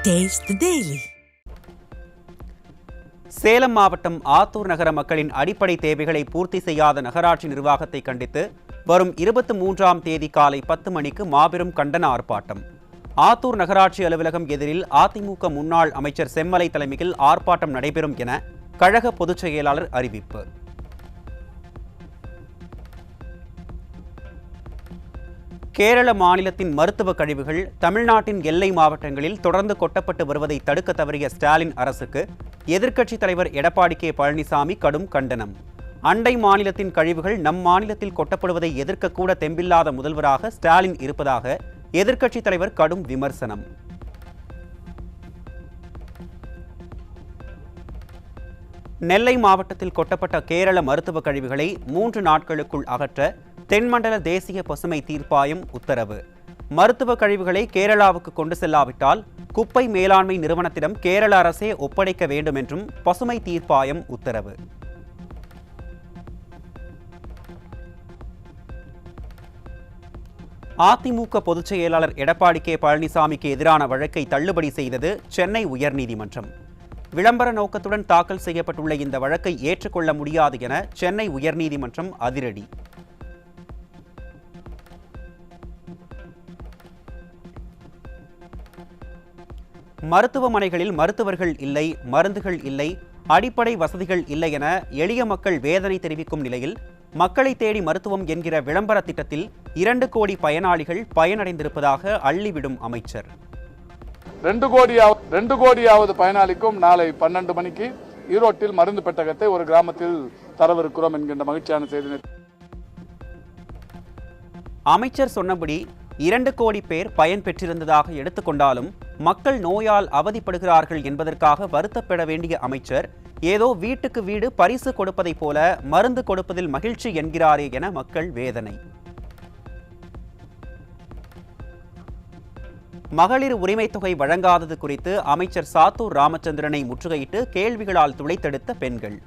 Taste the Daily. Salem மாவட்டம் ஆத்தூர் நகர மக்களின் அடிப்படை தேவைகளை பூர்த்தி செய்யாத நகராட்சி நிர்வாகத்தை கண்டித்து வரும் 23ஆம் தேதி காலை 10 மணிக்கு மாபெரும் கண்டன ஆர்ப்பாட்டம். ஆத்தூர் நகராட்சி அலுவலகம் எதிரில் அதிமுக முன்னாள் அமைச்சர் செம்மலை தலைமையில் ஆர்ப்பாட்டம் நடைபெறும் என கழக பொதுச் செயலாளர் அறிவிப்பு. கேரள மாநிலத்தின் மருத்துவ கழிவுகள் தமிழ்நாட்டின் எல்லை மாவட்டங்களில் தொடர்ந்து கொட்டப்பட்டு வருவதை தடுக்க தவறிய ஸ்டாலின் அரசுக்கு எதிர்க்கட்சித் தலைவர் எடப்பாடி கே பழனிசாமி கடும் கண்டனம். அண்டை மாநிலத்தின் கழிவுகள் நம் மாநிலத்தில் கொட்டப்படுவதை எதிர்க்கக்கூட தெம்பில்லாத முதல்வராக ஸ்டாலின் இருப்பதாக எதிர்க்கட்சித் தலைவர் கடும் விமர்சனம். நெல்லை மாவட்டத்தில் கொட்டப்பட்ட கேரள மருத்துவ கழிவுகளை 3 நாட்களுக்குள் அகற்ற தென்மண்டல தேசிய பசுமை தீர்ப்பாயம் உத்தரவு. மருத்துவ கழிவுகளை கேரளாவுக்கு கொண்டு செல்லாவிட்டால் குப்பை மேலாண்மை நிறுவனத்திடம் கேரள அரசே ஒப்படைக்க வேண்டும் என்றும் பசுமை தீர்ப்பாயம் உத்தரவு. அதிமுக பொதுச் செயலாளர் எடப்பாடி கே பழனிசாமிக்கு எதிரான வழக்கை தள்ளுபடி செய்தது சென்னை உயர்நீதிமன்றம். விளம்பர நோக்கத்துடன் தாக்கல் செய்யப்பட்டுள்ள இந்த வழக்கை ஏற்றுக்கொள்ள முடியாது என சென்னை உயர்நீதிமன்றம் அதிரடி. மருத்துவமனைகளில் மருத்துவர்கள் இல்லை, மருந்துகள் இல்லை, அடிப்படை வசதிகள் இல்லை என எளிய மக்கள் வேதனை தெரிவிக்கும் நிலையில் மக்களை தேடி மருத்துவம் என்கிற விளம்பர திட்டத்தில் 2 கோடி பயனாளிகள் பயனடைந்திருப்பதாக அள்ளிவிடும் அமைச்சர். 2 கோடியாவது பயனாளிக்கும் நாளை 12 மணிக்கு ஈரோட்டில் மருந்து பெட்டகத்தை ஒரு கிராமத்தில் தரவிருக்கிறோம் என்கின்ற மகிழ்ச்சியான செய்தி. அமைச்சர் சொன்னபடி 2 கோடி பேர் பயன் பெற்றிருந்ததாக எடுத்துக்கொண்டாலும் மக்கள் நோயால் அவதிப்படுகிறார்கள் என்பதற்காக வருத்தப்பட வேண்டிய அமைச்சர் ஏதோ வீட்டுக்கு வீடு பரிசு கொடுப்பதை போல மருந்து கொடுப்பதில் மகிழ்ச்சி என்கிறாரே என மக்கள் வேதனை. மகளிர் உரிமை தொகை வழங்காதது குறித்து அமைச்சர் சாத்தூர் ராமச்சந்திரனை முற்றுகையிட்டு கேள்விகளால் துளைத்தெடுத்த பெண்கள்.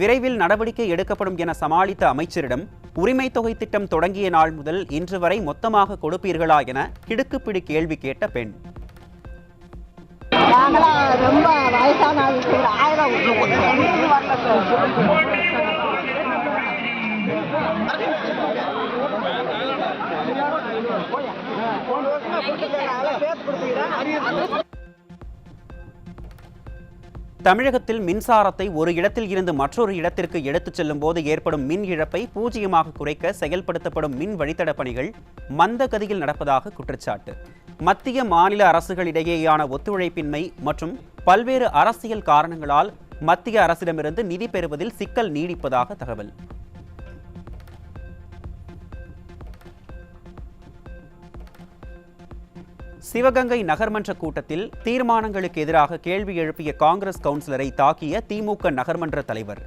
விரைவில் நடவடிக்கை எடுக்கப்படும் என சமாளித்த அமைச்சரிடம் உரிமை தொகை திட்டம் தொடங்கிய நாள் முதல் இன்று வரை மொத்தமாக கொடுப்பீர்களா என கிடுக்குப்பிடி கேள்வி கேட்ட பெண். ரொம்ப வயசான தமிழகத்தில் மின்சாரத்தை ஒரு இடத்தில் இருந்து மற்றொரு இடத்திற்கு எடுத்துச் செல்லும் போது ஏற்படும் மின் இழப்பை பூஜ்ஜியமாக குறைக்க செயல்படுத்தப்படும் மின் வழித்தட பணிகள் மந்த கதியில் நடப்பதாக குற்றச்சாட்டு. மத்திய மாநில அரசுகளிடையேயான ஒத்துழைப்பின்மை மற்றும் பல்வேறு அரசியல் காரணங்களால் மத்திய அரசிடமிருந்து நிதி பெறுவதில் சிக்கல் நீடிப்பதாக தகவல். சிவகங்கை நகர்மன்ற கூட்டத்தில் தீர்மானங்களுக்கு எதிராக கேள்வி எழுப்பிய காங்கிரஸ் கவுன்சிலரை தாக்கிய திமுக நகர்மன்ற தலைவர்.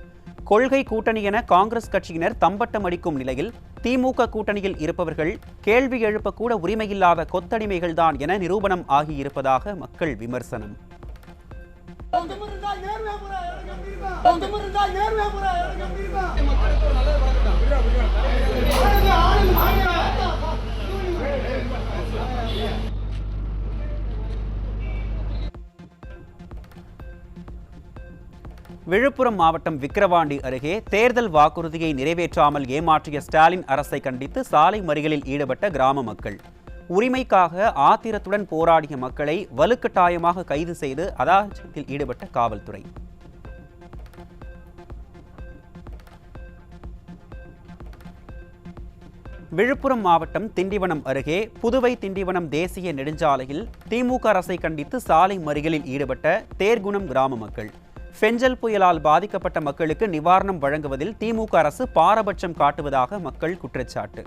கொள்கை கூட்டணி என காங்கிரஸ் கட்சியினர் தம்பட்டம் அடிக்கும் நிலையில் திமுக கூட்டணியில் இருப்பவர்கள் கேள்வி எழுப்பக்கூட உரிமையில்லாத கொத்தடிமைகள்தான் என நிரூபணம் ஆகியிருப்பதாக மக்கள் விமர்சனம். விழுப்புரம் மாவட்டம் விக்கிரவாண்டி அருகே தேர்தல் வாக்குறுதியை நிறைவேற்றாமல் ஏமாற்றிய ஸ்டாலின் அரசை கண்டித்து சாலை மறியலில் ஈடுபட்ட கிராம மக்கள். உரிமைக்காக ஆத்திரத்துடன் போராடிய மக்களை வலுக்கட்டாயமாக கைது செய்து அராஜகத்தில் ஈடுபட்ட காவல்துறை. விழுப்புரம் மாவட்டம் திண்டிவனம் அருகே புதுவை திண்டிவனம் தேசிய நெடுஞ்சாலையில் திமுக அரசை கண்டித்து சாலை மறியலில் ஈடுபட்ட தேர்குணம் கிராம மக்கள். பெஞ்சல் புயலால் பாதிக்கப்பட்ட மக்களுக்கு நிவாரணம் வழங்குவதில் திமுக அரசு பாரபட்சம் காட்டுவதாக மக்கள் குற்றச்சாட்டு.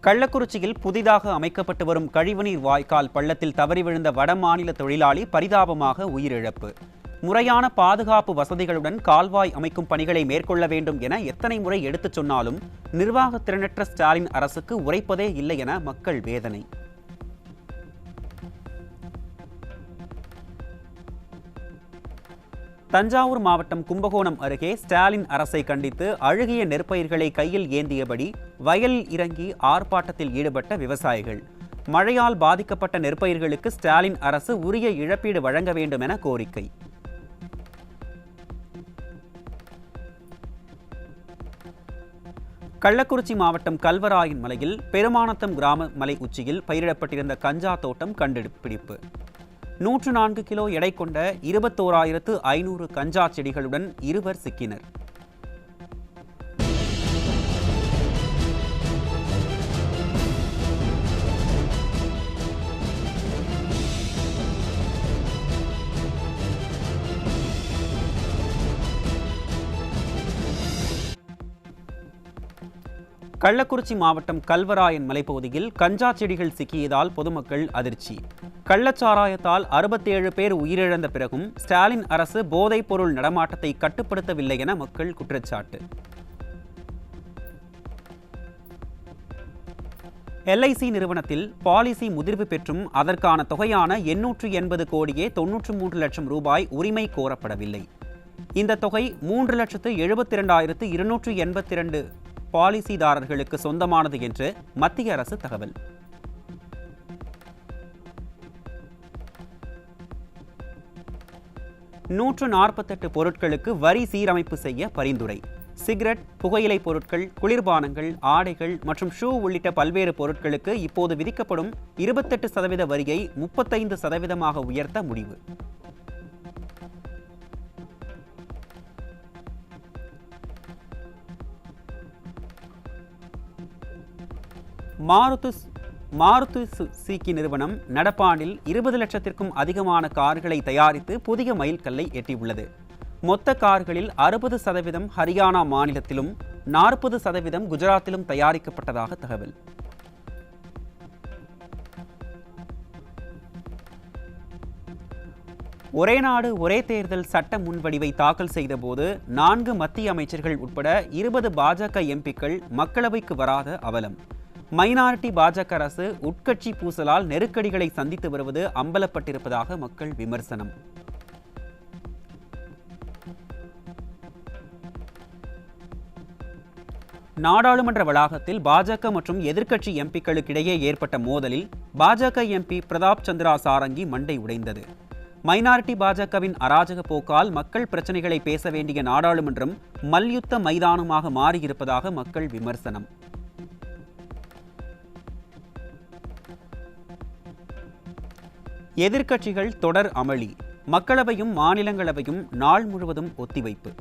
கள்ளக்குறிச்சியில் புதிதாக அமைக்கப்பட்டு வரும் கழிவுநீர் வாய்க்கால் பள்ளத்தில் தவறி விழுந்த வடமாநில தொழிலாளி பரிதாபமாக உயிரிழப்பு. முறையான பாதுகாப்பு வசதிகளுடன் கால்வாய் அமைக்கும் பணிகளை மேற்கொள்ள வேண்டும் என எத்தனை முறை எடுத்துச் சொன்னாலும் நிர்வாக திறனற்ற ஸ்டாலின் அரசுக்கு உரைப்பதே இல்லை என மக்கள் வேதனை. தஞ்சாவூர் மாவட்டம் கும்பகோணம் அருகே ஸ்டாலின் அரசை கண்டித்து அழுகிய நெற்பயிர்களை கையில் ஏந்தியபடி வயலில் இறங்கி ஆர்ப்பாட்டத்தில் ஈடுபட்ட விவசாயிகள். மழையால் பாதிக்கப்பட்ட நெற்பயிர்களுக்கு ஸ்டாலின் அரசு உரிய இழப்பீடு வழங்க வேண்டும் என கோரிக்கை. கள்ளக்குறிச்சி மாவட்டம் கல்வராயன் மலையில் பெருமானத்தம் கிராம மலை உச்சியில் பயிரிடப்பட்டிருந்த கஞ்சா தோட்டம் கண்டுபிடிப்பு. 104 கிலோ எடை கொண்ட 21,500 கஞ்சா செடிகளுடன் இருவர் சிக்கினர். கள்ளக்குறிச்சி மாவட்டம் கல்வராயன் மலைப்பகுதியில் கஞ்சா செடிகள் சிக்கியதால் பொதுமக்கள் அதிர்ச்சி. கள்ளச்சாராயத்தால் 67 பேர் உயிரிழந்த பிறகும் ஸ்டாலின் அரசு போதைப் பொருள் நடமாட்டத்தை கட்டுப்படுத்தவில்லை என மக்கள் குற்றச்சாட்டு. LIC நிறுவனத்தில் பாலிசி முதிர்வு பெற்றும் அதற்கான தொகையான 880 கோடியே 93 லட்சம் ரூபாய் உரிமை கோரப்படவில்லை. இந்த தொகை 3,72,282 பாலிசிதாரர்களுக்கு சொந்தமானது என்று மத்திய அரசு தகவல். $148 பொருட்களுக்கு வரி சீரமைப்பு செய்ய பரிந்துரை. சிகரெட், புகையிலை பொருட்கள், குளிர்பானங்கள், ஆடைகள் மற்றும் ஷூ உள்ளிட்ட பல்வேறு பொருட்களுக்கு இப்போது விதிக்கப்படும் 28% வரியை 35% உயர்த்த முடிவு. மாருதி சுசுகி நிறுவனம் நடப்பாண்டில் 20 லட்சத்திற்கும் அதிகமான கார்களை தயாரித்து புதிய மைல்கல்லை எட்டியுள்ளது. மொத்த கார்களில் 60% ஹரியானா மாநிலத்திலும் 40% குஜராத்திலும் தயாரிக்கப்பட்டதாக தகவல். ஒரே நாடு ஒரே தேர்தல் சட்ட முன்வடிவை தாக்கல் செய்தபோது 4 மத்திய அமைச்சர்கள் உட்பட 20 பாஜக எம்பிக்கள் மக்களவைக்கு வராத அவலம். மைனாரிட்டி பாஜக அரசு உட்கட்சி பூசலால் நெருக்கடிகளை சந்தித்து வருவது அம்பலப்பட்டிருப்பதாக மக்கள் விமர்சனம். நாடாளுமன்ற வளாகத்தில் பாஜக மற்றும் எதிர்க்கட்சி எம்பிக்களுக்கிடையே ஏற்பட்ட மோதலில் பாஜக எம்பி பிரதாப் சந்திரா சாரங்கி மண்டை உடைந்தது. மைனாரிட்டி பாஜகவின் அராஜக போக்கால் மக்கள் பிரச்சனைகளை பேச வேண்டிய நாடாளுமன்றம் மல்யுத்த மைதானமாக மாறியிருப்பதாக மக்கள் விமர்சனம். எதிர்க்கட்சிகள் தொடர் அமளி. மக்களவையும் மாநிலங்களவையும் நாள் முழுவதும் ஒத்திவைப்பு.